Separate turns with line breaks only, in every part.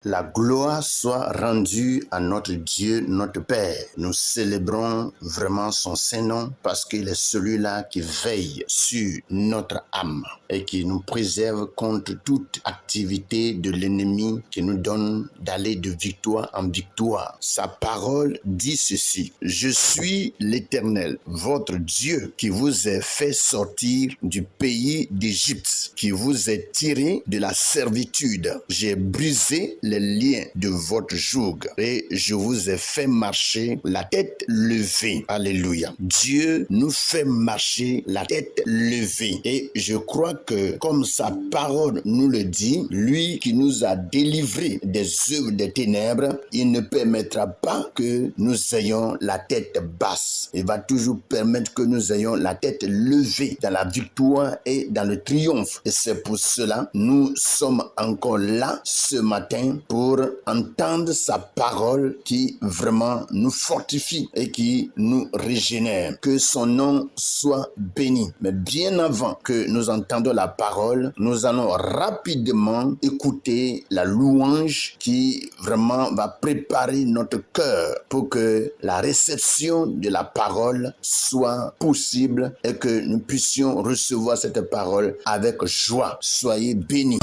La gloire soit rendue à notre Dieu, notre Père. Nous célébrons vraiment son Saint-Nom parce qu'il est celui-là qui veille sur notre âme et qui nous préserve contre toute activité de l'ennemi qui nous donne d'aller de victoire en victoire. Sa parole dit ceci: Je suis l'Éternel, votre Dieu, qui vous a fait sortir du pays d'Égypte, qui vous a tiré de la servitude. J'ai brisé les liens de votre joug et je vous ai fait marcher la tête levée. Alléluia. Dieu nous fait marcher la tête levée et je crois que comme sa parole nous le dit, lui qui nous a délivrés des œuvres des ténèbres, il ne permettra pas que nous ayons la tête basse. Il va toujours permettre que nous ayons la tête levée dans la victoire et dans le triomphe. Et c'est pour cela nous sommes encore là ce matin pour entendre sa parole qui vraiment nous fortifie et qui nous régénère. Que son nom soit béni. Mais bien avant que nous entendions la parole, nous allons rapidement écouter la louange qui vraiment va préparer notre cœur pour que la réception de la parole soit possible et que nous puissions recevoir cette parole avec joie. Soyez bénis.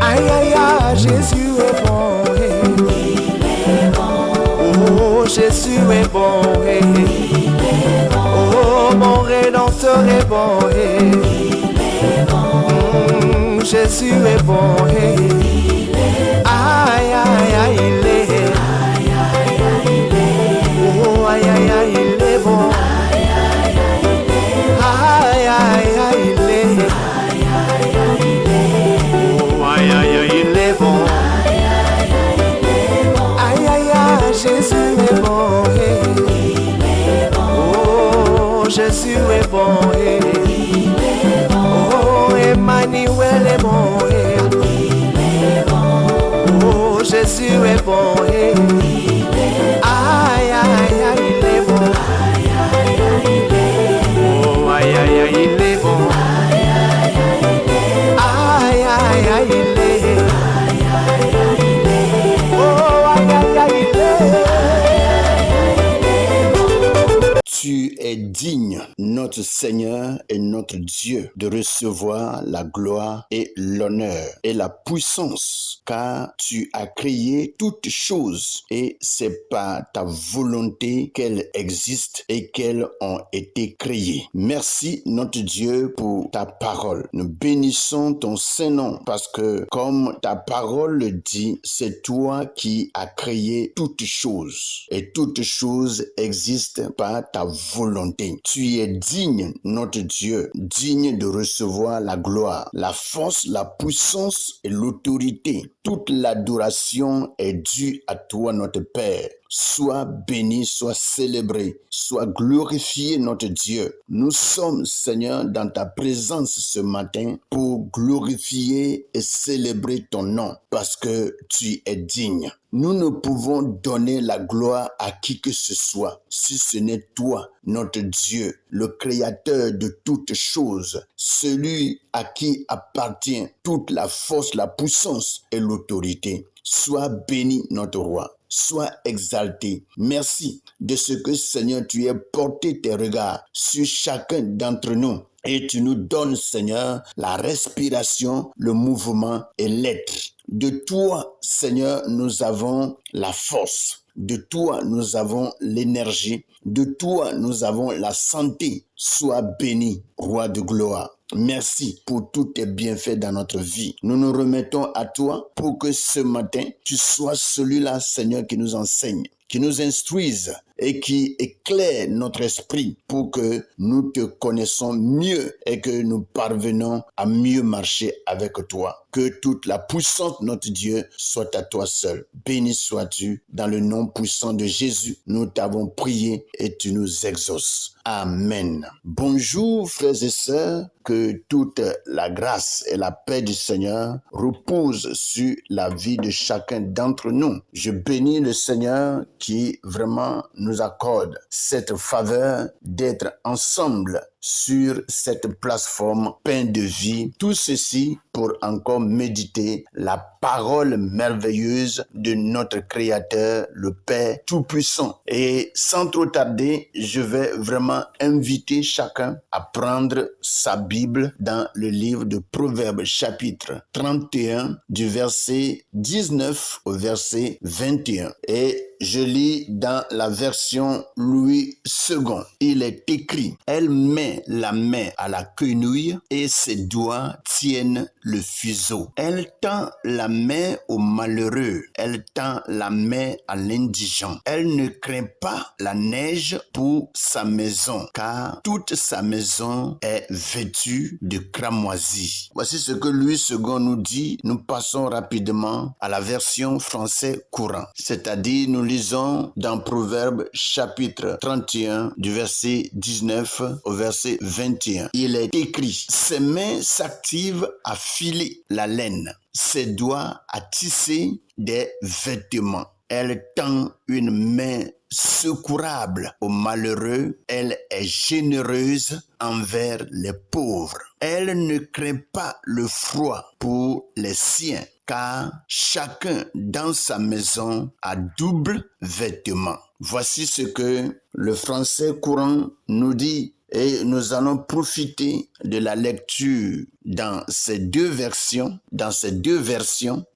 Aïe aïe aïe, Jésus est bon,
Il est bon,
oh Jésus est bon,
il est bon,
oh mon Rédempteur est bon,
il est bon,
Jésus est bon,
il est
aïe aïe aïe, il est,
aïe aïe aïe, il est,
oh aïe aïe aïe, il est bon,
aïe aïe aïe, il est,
aïe aïe aïe, il est,
aïe aïe aïe, il est,
oh aïe aïe aïe, il est bon,
aïe aïe aïe, il est bon,
aïe aïe aïe, Jésus est bon,
il est bon,
oh Jésus est bon,
il est bon,
oh Emmanuel est bon,
il est bon,
oh Jésus est bon,
il est
aïe aïe aïe, il est bon,
aïe aïe aïe, il est,
oh aïe aïe aïe, il est bon,
aïe aïe aïe, il est,
aïe aïe aïe, il est,
aïe aïe aïe, il est,
oh aïe aïe aïe, il est.
Tu es digne, notre Seigneur et notre Dieu, de recevoir la gloire et l'honneur et la puissance, car tu as créé toutes choses et c'est par ta volonté qu'elles existent et qu'elles ont été créées. Merci notre Dieu pour ta parole. Nous bénissons ton Saint-Nom parce que comme ta parole le dit, c'est toi qui as créé toutes choses et toutes choses existent par ta volonté. Tu es digne, notre Dieu, digne de recevoir la gloire, la force, la puissance et l'autorité. Toute l'adoration est due à toi, notre Père. Sois béni, sois célébré, sois glorifié, notre Dieu. Nous sommes, Seigneur, dans ta présence ce matin pour glorifier et célébrer ton nom parce que tu es digne. Nous ne pouvons donner la gloire à qui que ce soit si ce n'est toi, notre Dieu, le créateur de toutes choses, celui à qui appartient toute la force, la puissance et l'autorité. Sois béni, notre roi. Sois exalté. Merci de ce que, Seigneur, tu aies porté tes regards sur chacun d'entre nous. Et tu nous donnes, Seigneur, la respiration, le mouvement et l'être. De toi, Seigneur, nous avons la force. De toi, nous avons l'énergie. De toi, nous avons la santé. Sois béni, roi de gloire. Merci pour tous tes bienfaits dans notre vie. Nous nous remettons à toi pour que ce matin, tu sois celui-là, Seigneur, qui nous enseigne, qui nous instruise et qui éclaire notre esprit pour que nous te connaissons mieux et que nous parvenons à mieux marcher avec toi. Que toute la puissance de notre Dieu soit à toi seul. Béni sois-tu dans le nom puissant de Jésus. Nous t'avons prié et tu nous exauces. Amen. Bonjour frères et sœurs, que toute la grâce et la paix du Seigneur reposent sur la vie de chacun d'entre nous. Je bénis le Seigneur qui vraiment nous accorde cette faveur d'être ensemble sur cette plateforme Pain de vie. Tout ceci pour encore méditer la parole merveilleuse de notre Créateur, le Père Tout-Puissant. Et sans trop tarder, je vais vraiment inviter chacun à prendre sa Bible dans le livre de Proverbes chapitre 31 du verset 19 au verset 21. Et je lis dans la version Louis II. Il est écrit: elle met la main à la quenouille et ses doigts tiennent le fuseau. Elle tend la main au malheureux, elle tend la main à l'indigent. Elle ne craint pas la neige pour sa maison, car toute sa maison est vêtue de cramoisie. Voici ce que Louis II nous dit. Nous passons rapidement à la version français courant, c'est-à-dire nous lisons dans Proverbes chapitre 31 du verset 19 au verset 21. Il est écrit: ses mains s'activent à filer la laine, ses doigts à tisser des vêtements. Elle tend une main secourable aux malheureux, elle est généreuse envers les pauvres. Elle ne craint pas le froid pour les siens, car chacun dans sa maison a double vêtement. Voici ce que le français courant nous dit. Et nous allons profiter de la lecture dans ces deux versions,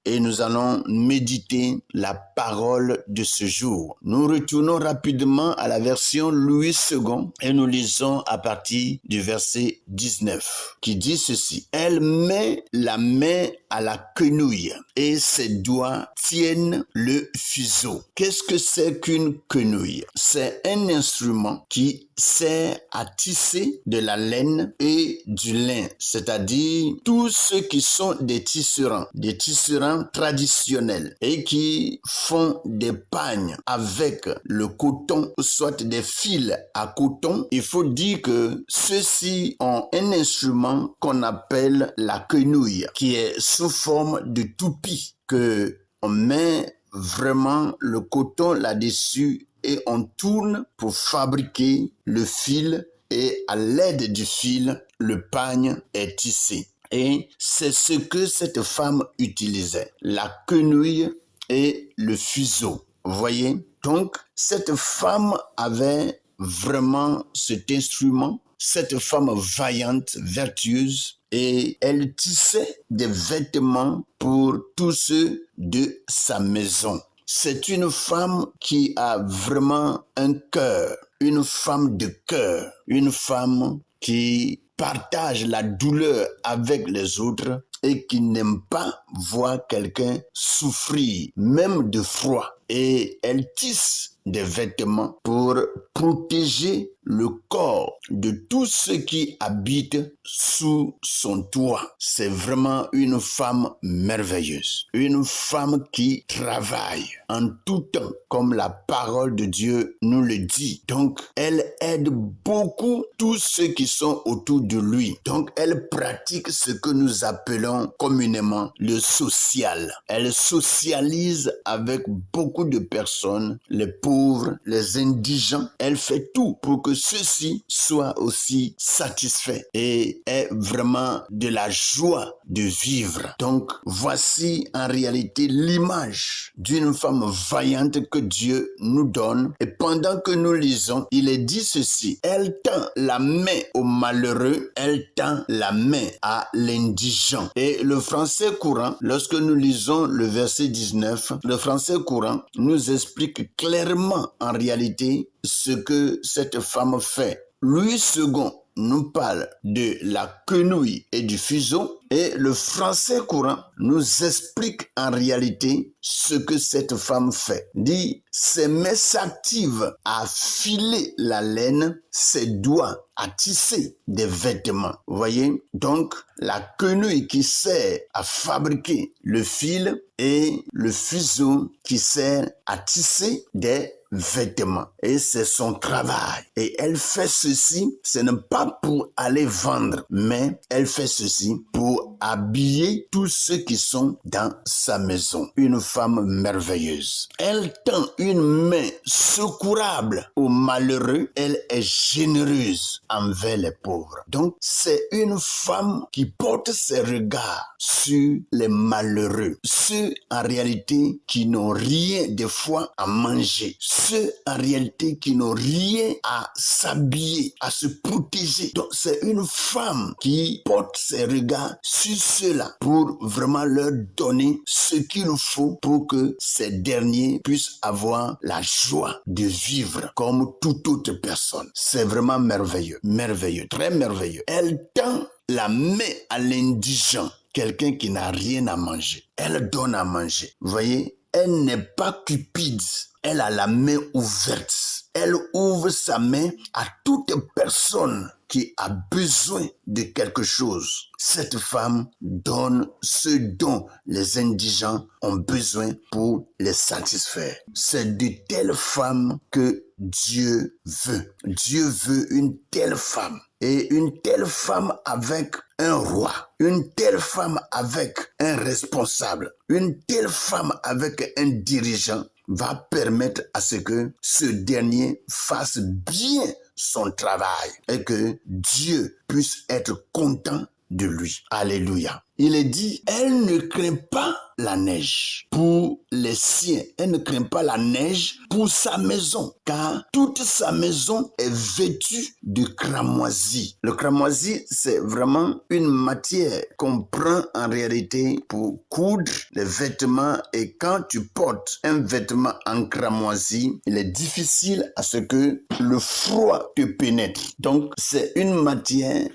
et nous allons méditer la parole de ce jour. Nous retournons rapidement à la version Louis II et nous lisons à partir du verset 19 qui dit ceci: elle met la main à la quenouille et ses doigts tiennent le fuseau. Qu'est-ce que c'est qu'une quenouille? C'est un instrument qui sert à tisser de la laine et du lin, c'est-à-dire tous ceux qui sont des tisserands traditionnels et qui font des pagnes avec le coton, soit des fils à coton. Il faut dire que ceux-ci ont un instrument qu'on appelle la quenouille, qui est sous forme de toupie, que on met vraiment le coton là-dessus et on tourne pour fabriquer le fil, et à l'aide du fil, le pagne est tissé. Et c'est ce que cette femme utilisait, la quenouille et le fuseau. Vous voyez? Donc, cette femme avait vraiment cet instrument, cette femme vaillante, vertueuse, et elle tissait des vêtements pour tous ceux de sa maison. C'est une femme qui a vraiment un cœur, une femme de cœur, une femme qui partage la douleur avec les autres et qui n'aime pas voir quelqu'un souffrir, même de froid. Et elle tisse des vêtements pour protéger le corps de tous ceux qui habitent sous son toit. C'est vraiment une femme merveilleuse, une femme qui travaille en tout temps, comme la parole de Dieu nous le dit. Donc, elle aide beaucoup tous ceux qui sont autour de lui. Donc, elle pratique ce que nous appelons communément le social. Elle socialise avec beaucoup de personnes, les pauvres, les indigents. Elle fait tout pour que ceux-ci soient aussi satisfaits et aient vraiment de la joie de vivre. Donc, voici en réalité l'image d'une femme vaillante que Dieu nous donne. Et pendant que nous lisons, il est dit ceci: elle tend la main au malheureux, elle tend la main à l'indigent. Et le français courant, lorsque nous lisons le verset 19, le français courant nous explique clairement en réalité ce que cette femme fait. Louis II nous parle de la quenouille et du fuseau, et le français courant nous explique en réalité ce que cette femme fait. Dit: ses mains s'activent à filer la laine, ses doigts à tisser des vêtements. Vous voyez? Donc, la quenouille qui sert à fabriquer le fil et le fuseau qui sert à tisser des vêtements. Et c'est son travail. Et elle fait ceci, ce n'est pas pour aller vendre, mais elle fait ceci pour habiller tous ceux qui sont dans sa maison. Une femme merveilleuse. Elle tend une main secourable aux malheureux. Elle est généreuse envers les pauvres. Donc, c'est une femme qui porte ses regards sur les malheureux. Ceux, en réalité, qui n'ont rien des fois à manger. Ceux, en réalité, qui n'ont rien à s'habiller, à se protéger. Donc, c'est une femme qui porte ses regards sur ceux-là pour vraiment leur donner ce qu'il faut pour que ces derniers puissent avoir la joie de vivre comme toute autre personne. C'est vraiment merveilleux, merveilleux, très merveilleux. Elle tend la main à l'indigent, quelqu'un qui n'a rien à manger. Elle donne à manger. Vous voyez, elle n'est pas cupide. Elle a la main ouverte. Elle ouvre sa main à toute personne qui a besoin de quelque chose. Cette femme donne ce dont les indigents ont besoin pour les satisfaire. C'est de telles femmes que Dieu veut. Dieu veut une telle femme. Et une telle femme avec un roi, une telle femme avec un responsable, une telle femme avec un dirigeant va permettre à ce que ce dernier fasse bien son travail et que Dieu puisse être content de lui. Alléluia. Il est dit, elle ne craint pas la neige pour les siens. Elle ne craint pas la neige pour sa maison, car toute sa maison est vêtue de cramoisi. Le cramoisi, c'est vraiment une matière qu'on prend en réalité pour coudre les vêtements, et quand tu portes un vêtement en cramoisi, il est difficile à ce que le froid te pénètre. Donc, c'est une matière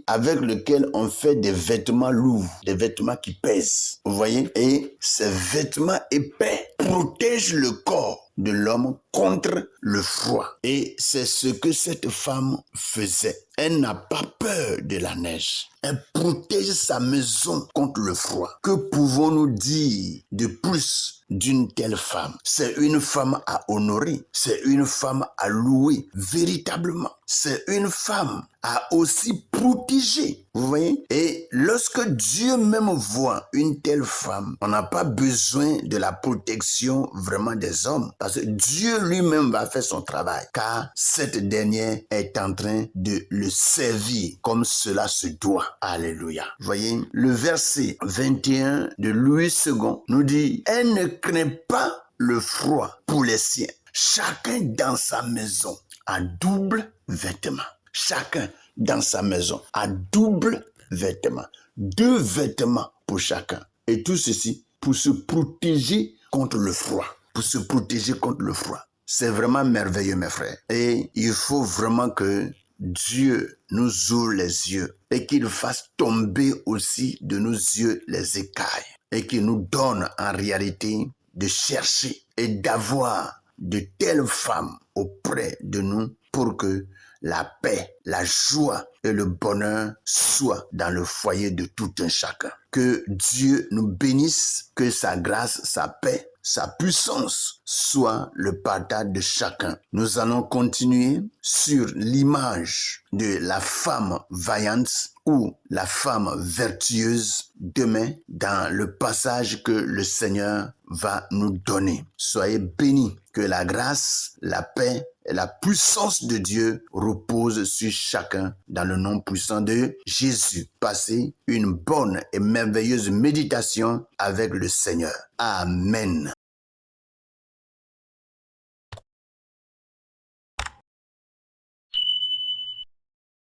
avec laquelle on fait des vêtements lourds, des vêtements qui pèsent. Vous voyez? Et ces vêtements épais protègent le corps de l'homme contre le froid. Et c'est ce que cette femme faisait. Elle n'a pas peur de la neige. Elle protège sa maison contre le froid. Que pouvons-nous dire de plus d'une telle femme? C'est une femme à honorer. C'est une femme à louer véritablement. C'est une femme à aussi protéger. Vous voyez? Et lorsque Dieu même voit une telle femme, on n'a pas besoin de la protection vraiment des hommes. Parce que Dieu lui-même va faire son travail. Car cette dernière est en train de le servir comme cela se doit. Alléluia. Vous voyez? Le verset 21 de Louis II nous dit, elle ne craint pas le froid pour les siens. Chacun dans sa maison a double vêtement. Chacun dans sa maison a double vêtement. 2 vêtements pour chacun. Et tout ceci pour se protéger contre le froid. Pour se protéger contre le froid. C'est vraiment merveilleux, mes frères. Et il faut vraiment que Dieu nous ouvre les yeux et qu'il fasse tomber aussi de nos yeux les écailles et qu'il nous donne en réalité de chercher et d'avoir de telles femmes auprès de nous pour que la paix, la joie et le bonheur soient dans le foyer de tout un chacun. Que Dieu nous bénisse, que sa grâce, sa paix, sa puissance soit le partage de chacun. Nous allons continuer sur l'image de la femme vaillante ou la femme vertueuse demain dans le passage que le Seigneur va nous donner. Soyez bénis, que la grâce, la paix et la puissance de Dieu reposent sur chacun dans le nom puissant de Jésus. Passez une bonne et merveilleuse méditation avec le Seigneur. Amen.